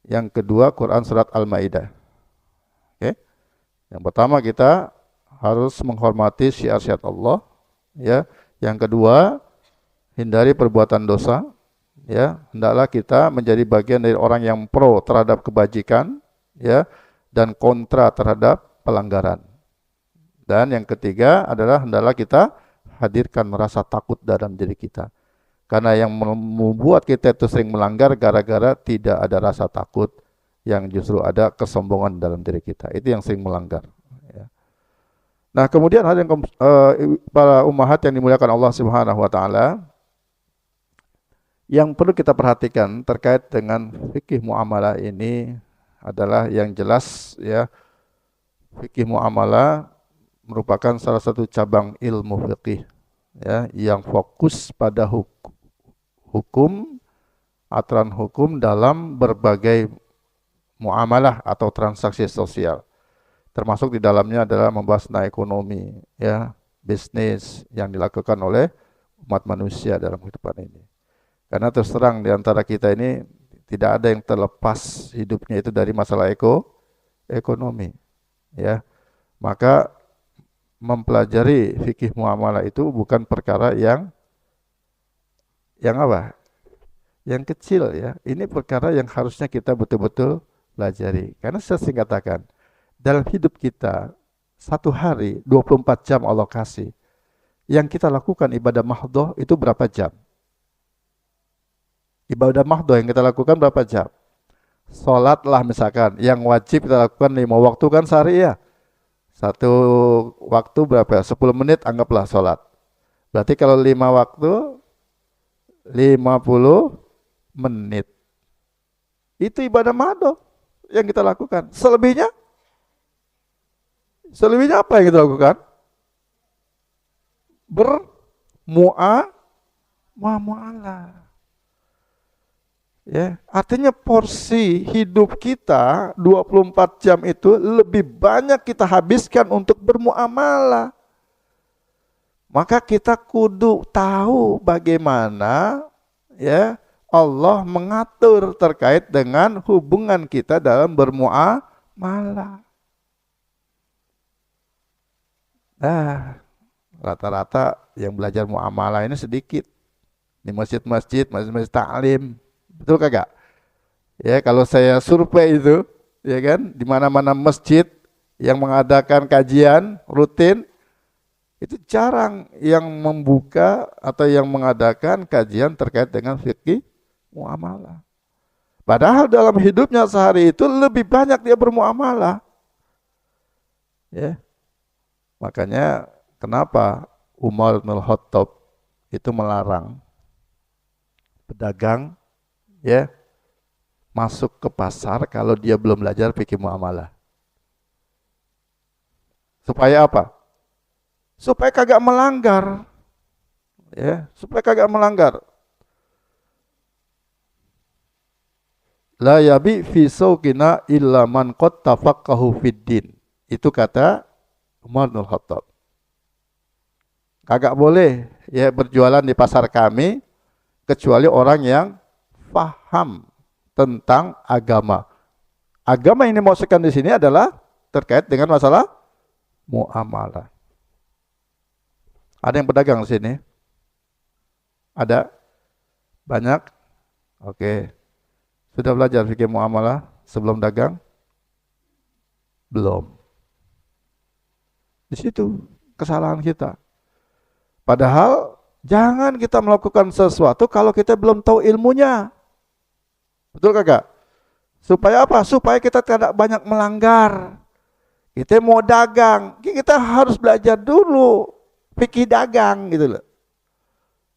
yang kedua Quran surat Al-Maidah. Oke. Yang pertama kita harus menghormati syiar-syiar Allah, ya. Yang kedua, hindari perbuatan dosa, ya. Hendaklah kita menjadi bagian dari orang yang pro terhadap kebajikan, ya, dan kontra terhadap pelanggaran. Dan yang ketiga adalah hendaklah kita hadirkan rasa takut dalam diri kita. Karena yang membuat kita itu sering melanggar gara-gara tidak ada rasa takut, yang justru ada kesombongan dalam diri kita. Itu yang sering melanggar. Ya. Nah, kemudian ada yang para ummahat yang dimuliakan Allah Subhanahu wa taala, yang perlu kita perhatikan terkait dengan fikih muamalah ini adalah yang jelas ya, fikih muamalah merupakan salah satu cabang ilmu fikih ya yang fokus pada hukum, aturan hukum dalam berbagai muamalah atau transaksi sosial. Termasuk di dalamnya adalah membahas tentang ekonomi, ya, bisnis yang dilakukan oleh umat manusia dalam kehidupan ini. Karena terus terang di antara kita ini tidak ada yang terlepas hidupnya itu dari masalah ekonomi, ya. Maka mempelajari fikih muamalah itu bukan perkara yang apa? Yang kecil ya. Ini perkara yang harusnya kita betul-betul pelajari. Karena saya sering katakan, dalam hidup kita, satu hari 24 jam Allah kasih. Yang kita lakukan ibadah mahdhah itu berapa jam? Ibadah mahdhah yang kita lakukan berapa jam? Salatlah misalkan, yang wajib kita lakukan 5 waktu kan sehari ya. Satu waktu berapa? 10 menit anggaplah salat. Berarti kalau 5 waktu, 50 menit. Itu ibadah mahdhah yang kita lakukan. Selebihnya apa yang kita lakukan? Bermuamalah. Ya, artinya porsi hidup kita 24 jam itu lebih banyak kita habiskan untuk bermuamalah. Maka kita kudu tahu bagaimana ya Allah mengatur terkait dengan hubungan kita dalam bermuamalah. Nah, rata-rata yang belajar muamalah ini sedikit. Di masjid-masjid taklim. Betul kagak? Ya, kalau saya survei itu, ya kan, di mana-mana masjid yang mengadakan kajian rutin, itu jarang yang membuka atau yang mengadakan kajian terkait dengan fikih muamalah. Padahal dalam hidupnya sehari itu lebih banyak dia bermuamalah. Ya. Makanya kenapa Umar bin Khattab itu melarang pedagang ya masuk ke pasar kalau dia belum belajar fikih muamalah. Supaya apa? Supaya kagak melanggar. Ya, supaya kagak melanggar. La yabi fi sauqina illa man qad tafaqqahu fid din. Itu kata Umar bin Khattab. Kagak boleh ya berjualan di pasar kami kecuali orang yang paham tentang agama. Agama yang dimaksudkan di sini adalah terkait dengan masalah muamalah. Ada yang pedagang di sini? Ada? Banyak? Oke. Sudah belajar fikih muamalah sebelum dagang? Belum. Di situ kesalahan kita. Padahal jangan kita melakukan sesuatu kalau kita belum tahu ilmunya. Betul kagak? Supaya apa? Supaya kita tidak banyak melanggar. Kita mau dagang, kita harus belajar dulu fikih dagang gitu loh.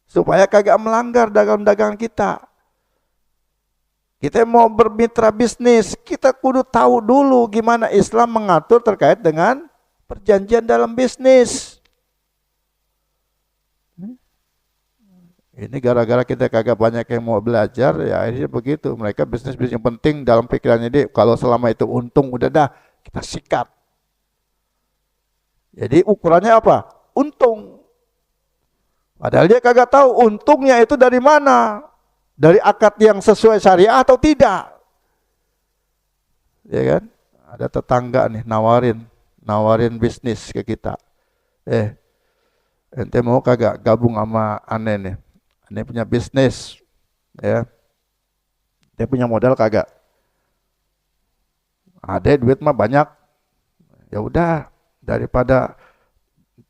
Supaya kagak melanggar dagang-dagang kita. Kita mau bermitra bisnis, kita kudu tahu dulu gimana Islam mengatur terkait dengan perjanjian dalam bisnis. Ini gara-gara kita kagak banyak yang mau belajar, ya akhirnya begitu. Mereka bisnis-bisnis yang penting dalam pikirannya dia, kalau selama itu untung udah dah, kita sikat. Jadi ukurannya apa? Untung. Padahal dia kagak tahu untungnya itu dari mana. Dari akad yang sesuai syariah atau tidak. Ya kan? Ada tetangga nih nawarin bisnis ke kita. Ente mau kagak gabung sama Ane nih? Ane punya bisnis, ya. Dia punya modal kagak? Ada duit mah banyak. Ya udah, daripada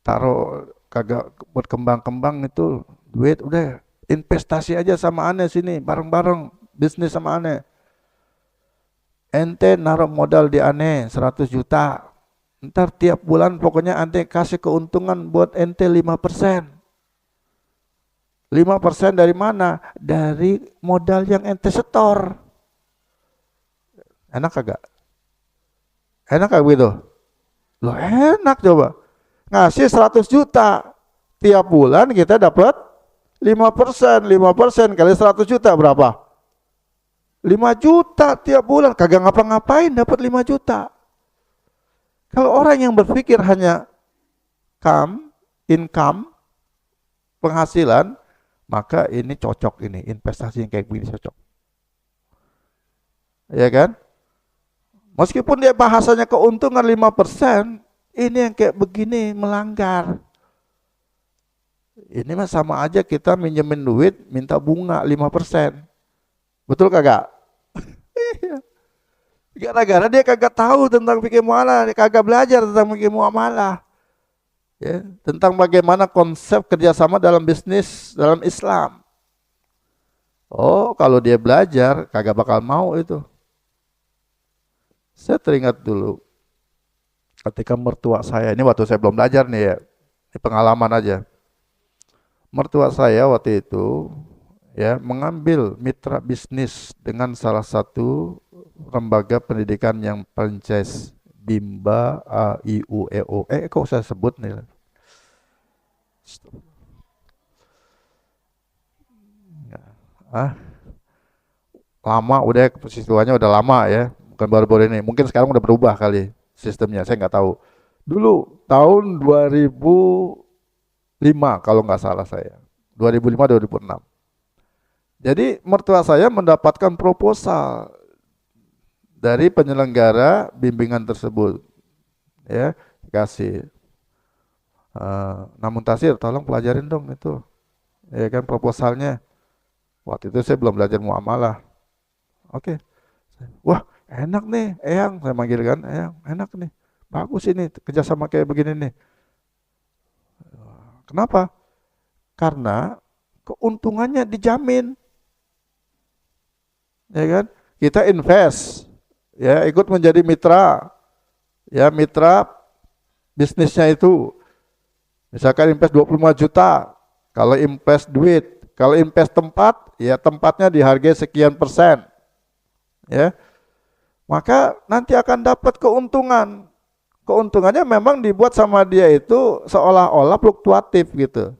taruh kagak berkembang-kembang itu duit, udah investasi aja sama Ane sini, bareng-bareng bisnis sama Ane. Ente naruh modal di Ane 100 juta. Ntar tiap bulan pokoknya ente kasih keuntungan buat ente 5%. 5% dari mana? Dari modal yang ente setor. Enak kagak? Enak kagak gitu? Loh enak coba. Ngasih 100 juta. Tiap bulan kita dapat 5%. 5% kali 100 juta berapa? 5 juta tiap bulan. Kagak ngapa-ngapain dapat 5 juta. Kalau orang yang berpikir hanya income, penghasilan, maka ini cocok ini, investasi yang kayak begini cocok. Ya kan? Meskipun dia bahasanya keuntungan 5%, ini yang kayak begini melanggar. Ini mah sama aja kita minjemin duit, minta bunga 5%. Betul kagak? Gara-gara dia kagak tahu tentang fikih muamalah, dia kagak belajar tentang fikih muamalah. Ya, tentang bagaimana konsep kerjasama dalam bisnis dalam Islam. Oh, kalau dia belajar kagak bakal mau itu. Saya teringat dulu ketika mertua saya, ini waktu saya belum belajar nih ya, ini pengalaman aja. Mertua saya waktu itu ya mengambil mitra bisnis dengan salah satu lembaga pendidikan yang franchise Bimba A I U E O. Kok saya sebut nih? Lama udah peristiwanya udah lama ya, bukan baru-baru ini. Mungkin sekarang udah berubah kali sistemnya, saya nggak tahu. Dulu tahun 2005 kalau nggak salah saya, 2005-2006. Jadi mertua saya mendapatkan proposal dari penyelenggara bimbingan tersebut, ya dikasih. Namun Tasir, tolong pelajarin dong itu, ya kan proposalnya. Waktu itu saya belum belajar muamalah. Oke. Wah, enak nih, Eyang, saya manggil kan, Eyang, enak nih. Bagus ini kerjasama kayak begini nih. Kenapa? Karena keuntungannya dijamin. Ya kan? Kita invest, ya ikut menjadi mitra, ya mitra bisnisnya itu. Misalkan invest 25 juta, kalau invest duit, kalau invest tempat, ya tempatnya dihargai sekian persen. Ya. Maka nanti akan dapat keuntungan. Keuntungannya memang dibuat sama dia itu seolah-olah fluktuatif gitu.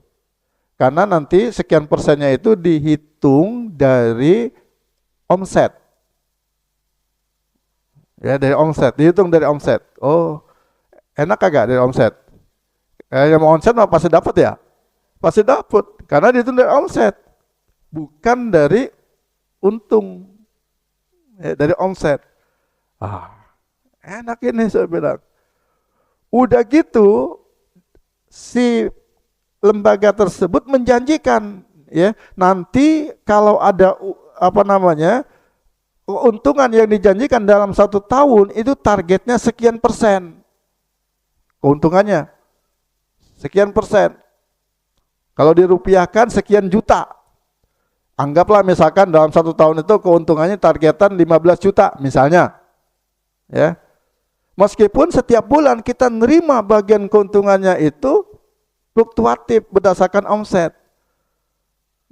Karena nanti sekian persennya itu dihitung dari omset. Ya, dari omset, dihitung dari omset. Oh, enak kagak dari omset? Yang mau omset mah pasti dapat ya? Pasti dapat, karena dihitung dari omset. Bukan dari untung. Ya, dari omset. Enak ini saya bilang. Udah gitu, si lembaga tersebut menjanjikan, ya nanti kalau ada keuntungan yang dijanjikan dalam 1 tahun itu targetnya sekian persen, keuntungannya sekian persen. Kalau dirupiahkan sekian juta, anggaplah misalkan dalam 1 tahun itu keuntungannya targetan 15 juta misalnya, ya. Meskipun setiap bulan kita nerima bagian keuntungannya itu fluktuatif berdasarkan omset.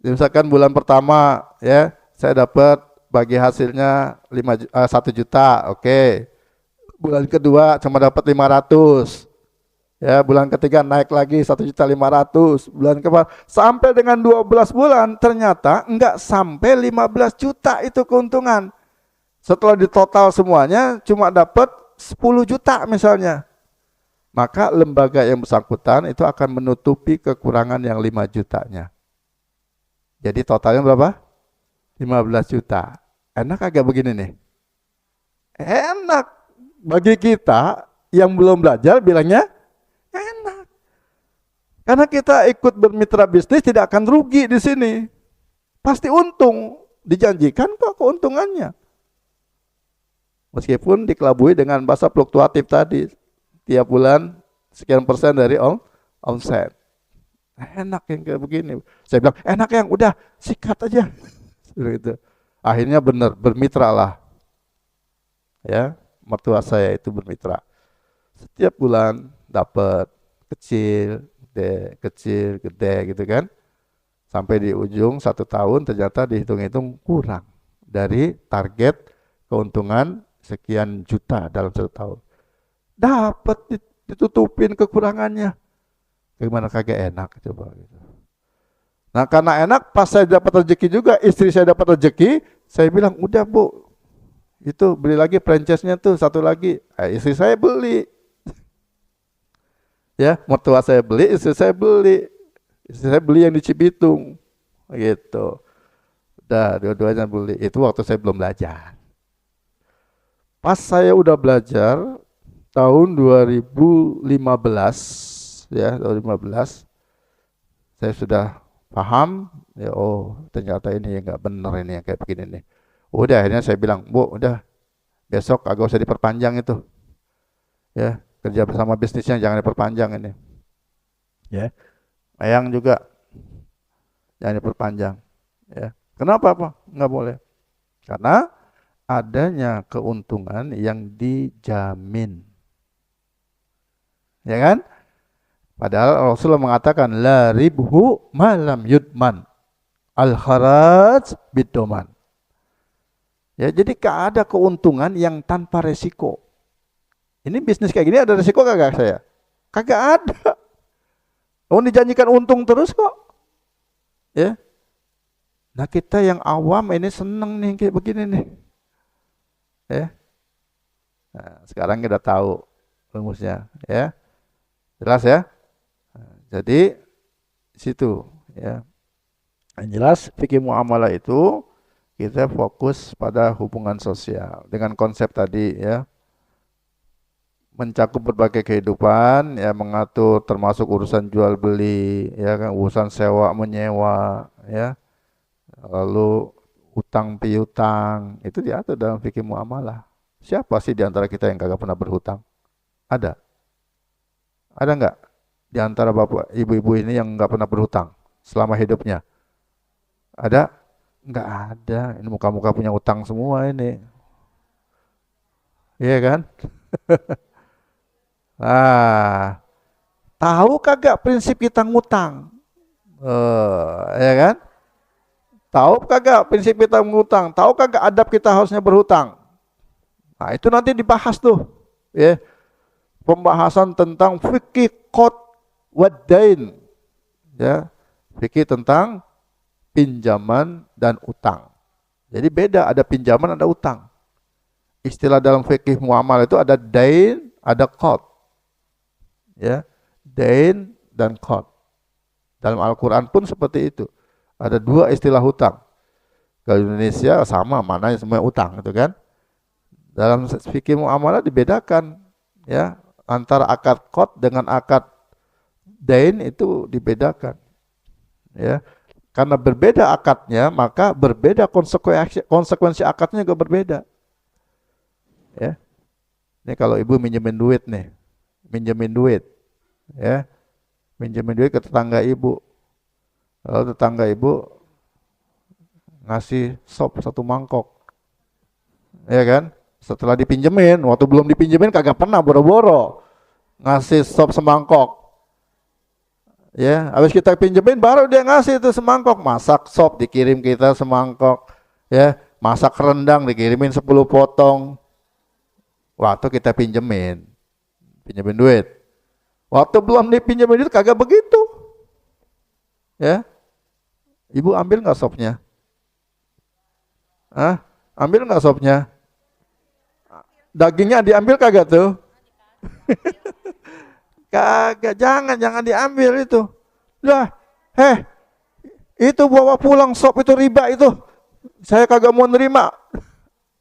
Misalkan bulan pertama ya saya dapat bagi hasilnya 1 juta, oke. Bulan kedua cuma dapat 500. Ya, bulan ketiga naik lagi 1.500.000. Bulan keempat sampai dengan 12 bulan ternyata enggak sampai 15 juta itu keuntungan. Setelah ditotal semuanya cuma dapat 10 juta misalnya. Maka lembaga yang bersangkutan itu akan menutupi kekurangan yang 5 jutanya. Jadi totalnya berapa? 15 juta. Enak agak begini nih? Enak. Bagi kita yang belum belajar bilangnya enak. Karena kita ikut bermitra bisnis tidak akan rugi di sini. Pasti untung. Dijanjikan kok keuntungannya. Meskipun dikelabui dengan bahasa fluktuatif tadi. Tiap bulan sekian persen dari omset. Enak yang kayak begini. Saya bilang, enak yang udah sikat aja. Gitu. Akhirnya benar, bermitra lah. Ya, mertua saya itu bermitra. Setiap bulan dapat kecil, gede gitu kan. Sampai di ujung 1 tahun ternyata dihitung-hitung kurang dari target keuntungan sekian juta dalam 1 tahun. Dapat ditutupin kekurangannya. Gimana kagak enak coba gitu. Nah karena enak, pas saya dapat rezeki juga, istri saya dapat rezeki, saya bilang udah Bu, itu beli lagi franchise-nya tuh satu lagi. Istri saya beli, ya mertua saya beli, istri saya beli, istri saya beli yang di Cibitung, gitu. Udah dua-duanya beli. Itu waktu saya belum belajar. Pas saya udah belajar tahun 2015, ya 2015, saya sudah paham, ya oh ternyata ini nggak bener ini yang kayak begini nih. Udah akhirnya saya bilang, Bu, udah besok agak usah diperpanjang itu, ya kerja bersama bisnisnya jangan diperpanjang ini, ya. Ayang juga jangan diperpanjang, ya. Kenapa Pak? Nggak boleh. Karena adanya keuntungan yang dijamin, ya kan? Padahal Rasulullah mengatakan la ribhu malam yudman al kharaj bidoman. Ya, jadi ada keuntungan yang tanpa resiko. Ini bisnis kayak gini ada resiko kagak saya? Kagak ada. Oh, dijanjikan untung terus kok. Ya. Nah, kita yang awam ini seneng nih kayak begini nih. Ya. Nah, sekarang kita tahu rumusnya, ya. Jelas ya? Nah, jadi situ, ya. Yang jelas fikih muamalah itu kita fokus pada hubungan sosial dengan konsep tadi, ya. Mencakup berbagai kehidupan, ya, mengatur termasuk urusan jual beli, ya kan, urusan sewa menyewa, ya, lalu utang piutang itu diatur dalam fikih muamalah. Siapa sih di antara kita yang kagak pernah berhutang? Ada? Ada nggak di antara bapak ibu-ibu ini yang nggak pernah berhutang selama hidupnya? Ada? Nggak ada. Ini muka-muka punya utang semua ini, iya kan? Ah, tahu kagak prinsip kita ngutang? Ya kan? Tahu kagak prinsip kita ngutang? Tahu kagak adab kita harusnya berhutang? Nah, itu nanti dibahas tuh, ya. Pembahasan tentang fikih qad wadain, ya. Fikih tentang pinjaman dan utang. Jadi beda, ada pinjaman, ada utang. Istilah dalam fikih muamalah itu ada dain, ada qad. Ya, dain dan qad. Dalam Al-Qur'an pun seperti itu. Ada dua istilah hutang. Kalau Indonesia sama, mana semua utang, gitu kan? Dalam fikih muamalah dibedakan, ya, antara akad qad dengan akad dain itu dibedakan. Ya. Karena berbeda akadnya, maka berbeda konsekuensi akadnya juga berbeda. Ya. Ini kalau ibu minjemin duit nih, ya, minjemin duit ke tetangga ibu, lalu tetangga ibu ngasih sop 1 mangkok, ya kan? Setelah dipinjemin, waktu belum dipinjemin kagak pernah boro-boro ngasih sop semangkok, ya. Habis kita pinjemin baru dia ngasih itu semangkok, masak sop dikirim kita semangkok, ya, masak rendang dikirimin 10 potong. Waktu kita pinjemin duit. Waktu belum dipinjemin duit kagak begitu. Ya. Ibu ambil nggak sopnya? Hah? Ambil nggak sopnya? Dagingnya diambil kagak tuh? Kagak, jangan diambil itu. Lah, itu bawa pulang sop itu riba itu. Saya kagak mau nerima.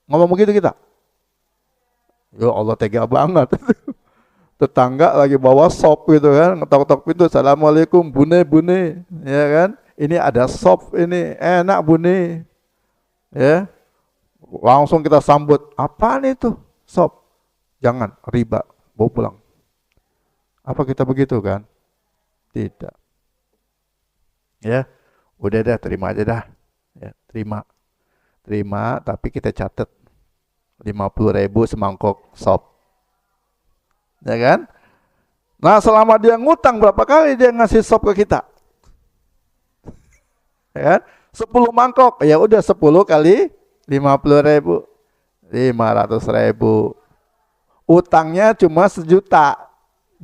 Ngomong begitu kita. Ya Allah, tega banget. Tetangga lagi bawa sop gitu kan, ngetok-tok pintu, assalamualaikum bune, ya kan? Ini ada sop ini, enak bune, ya. Langsung kita sambut, apaan itu? Sop. Jangan, riba, bawa pulang. Apa kita begitu kan? Tidak. Ya, udah dah, terima aja dah. Ya, terima, tapi kita catat 50.000 semangkok sop. ya kan? Nah, selama dia ngutang berapa kali dia ngasih sop ke kita? Ya kan? 10 mangkok, ya udah 10 kali 50.000, 500.000. Utangnya cuma 1 juta.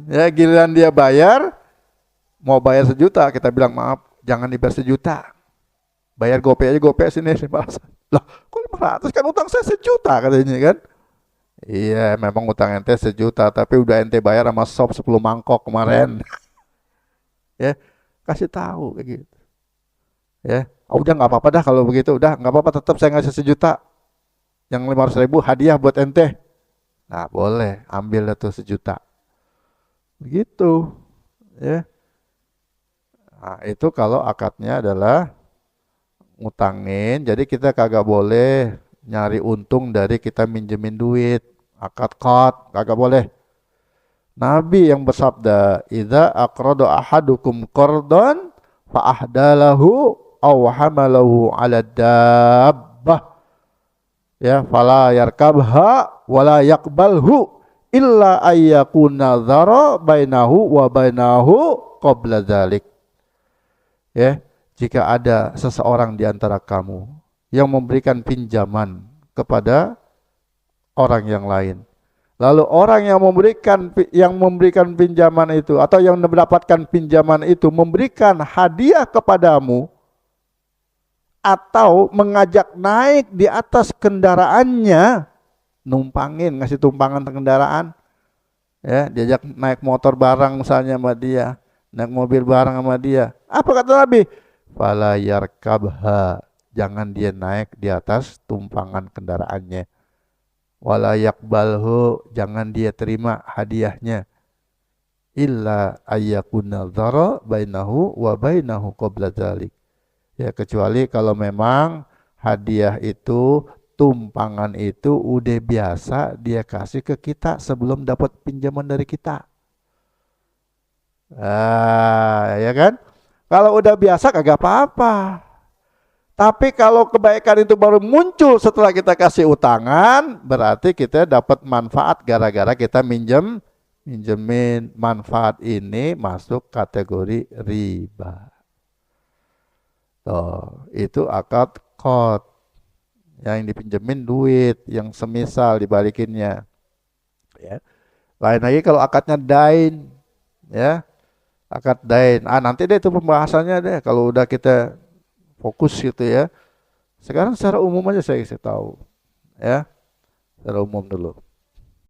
Ya, giliran dia bayar, mau bayar 1 juta, kita bilang maaf, jangan dibayar 1 juta. Bayar gopay aja, gopay sini 500. Lah, kok 500 kan utang saya 1 juta katanya kan? Iya, memang utang ente 1 juta, tapi udah ente bayar sama sop 10 mangkok kemarin. Ya, kasih tahu kayak gitu. Ya, oh, udah nggak apa-apa dah kalau begitu, udah nggak apa-apa, tetap saya ngasih 1 juta. Yang 500.000 hadiah buat ente. Nah, boleh, ambil tuh 1 juta. Begitu, ya. Nah, itu kalau akadnya adalah ngutangin, jadi kita kagak boleh nyari untung dari kita minjemin duit. Akad qad kagak boleh. Nabi yang bersabda, "Idza aqrada ahadukum qardan fa ahdalahu aw hamalahu 'ala dabbah." Ya, fala yarkabha wala yaqbalhu illa ayyakuna dzara bainahu wa bainahu qabla dzalik. Ya, jika ada seseorang di antara kamu yang memberikan pinjaman kepada orang yang lain, lalu orang yang memberikan pinjaman itu atau yang mendapatkan pinjaman itu memberikan hadiah kepadamu atau mengajak naik di atas kendaraannya, numpangin, ngasih tumpangan kendaraan, ya, diajak naik motor bareng misalnya sama dia, naik mobil bareng sama dia. Apa kata Nabi? Fala yarkabha, jangan dia naik di atas tumpangan kendaraannya. Wala yakbalhu, jangan dia terima hadiahnya. Illa ayyakuna dzara bainahu wa bainahu qabla dzalik. Ya, kecuali kalau memang hadiah itu, tumpangan itu udah biasa dia kasih ke kita sebelum dapat pinjaman dari kita. Ya kan? Kalau udah biasa kagak apa-apa. Tapi kalau kebaikan itu baru muncul setelah kita kasih utangan, berarti kita dapat manfaat gara-gara kita minjemin. Manfaat ini masuk kategori riba. Tuh, itu akad qad. Yang dipinjemin duit, yang semisal dibalikinnya. Ya. Lain lagi kalau akadnya dain, ya. Akad dain. Nanti deh itu pembahasannya deh kalau udah kita fokus gitu ya. Sekarang secara umum aja saya kasih tahu, ya. Secara umum dulu.